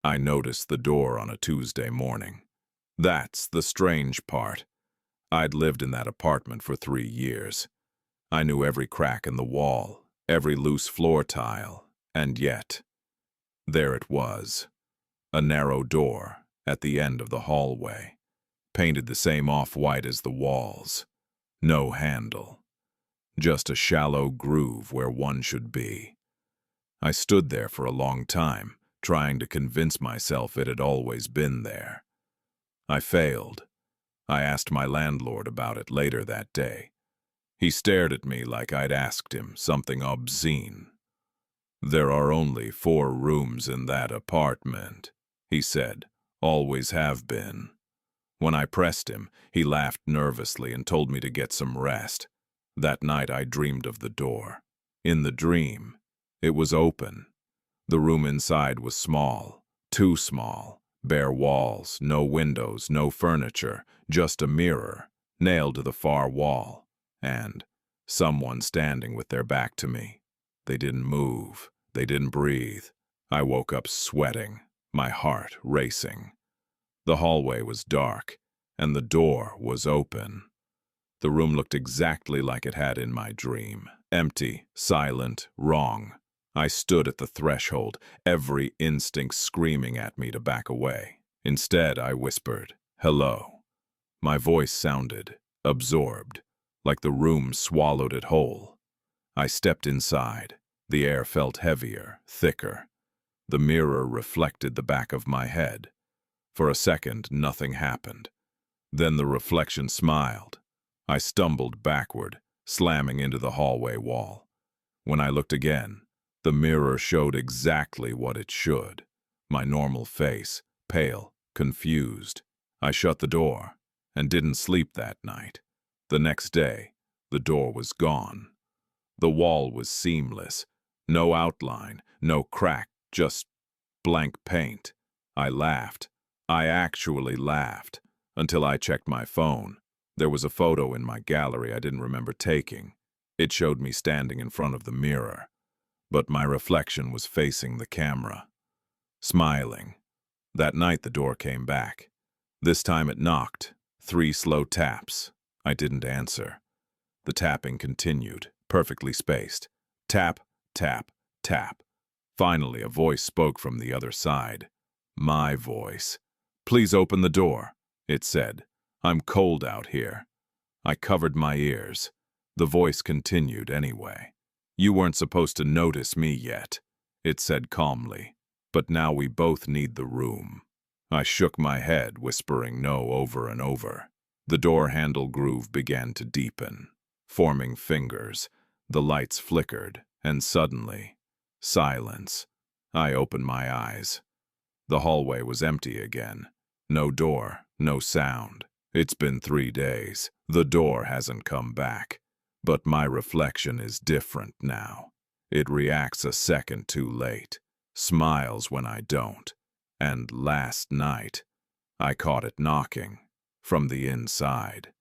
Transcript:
I noticed the door on a Tuesday morning. That's the strange part. I'd lived in that apartment for 3 years. I knew every crack in the wall, every loose floor tile, and yet, there it was. A narrow door at the end of the hallway, painted the same off-white as the walls. No handle. Just a shallow groove where one should be. I stood there for a long time, trying to convince myself it had always been there. I failed. I asked my landlord about it later that day. He stared at me like I'd asked him something obscene. "There are only 4 rooms in that apartment," he said. "Always have been." When I pressed him, he laughed nervously and told me to get some rest. That night I dreamed of the door. In the dream, it was open. The room inside was small, too small. Bare walls, no windows, no furniture, just a mirror, nailed to the far wall, and someone standing with their back to me. They didn't move, they didn't breathe. I woke up sweating, my heart racing. The hallway was dark, and the door was open. The room looked exactly like it had in my dream. Empty, silent, wrong. I stood at the threshold, every instinct screaming at me to back away. Instead, I whispered, "Hello." My voice sounded absorbed, like the room swallowed it whole. I stepped inside. The air felt heavier, thicker. The mirror reflected the back of my head. For a second, nothing happened. Then the reflection smiled. I stumbled backward, slamming into the hallway wall. When I looked again, the mirror showed exactly what it should. My normal face, pale, confused. I shut the door and didn't sleep that night. The next day, the door was gone. The wall was seamless. No outline, no crack, just blank paint. I laughed. I actually laughed, until I checked my phone. There was a photo in my gallery I didn't remember taking. It showed me standing in front of the mirror, but my reflection was facing the camera, smiling. That night the door came back. This time it knocked. 3 slow taps. I didn't answer. The tapping continued, perfectly spaced. Tap, tap, tap. Finally, a voice spoke from the other side. My voice. "Please open the door," it said. "I'm cold out here." I covered my ears. The voice continued anyway. "You weren't supposed to notice me yet," it said calmly. "But now we both need the room." I shook my head, whispering no over and over. The door handle groove began to deepen, forming fingers. The lights flickered, and suddenly, silence. I opened my eyes. The hallway was empty again. No door, no sound. It's been 3 days. The door hasn't come back. But my reflection is different now. It reacts a second too late, smiles when I don't. And last night, I caught it knocking from the inside.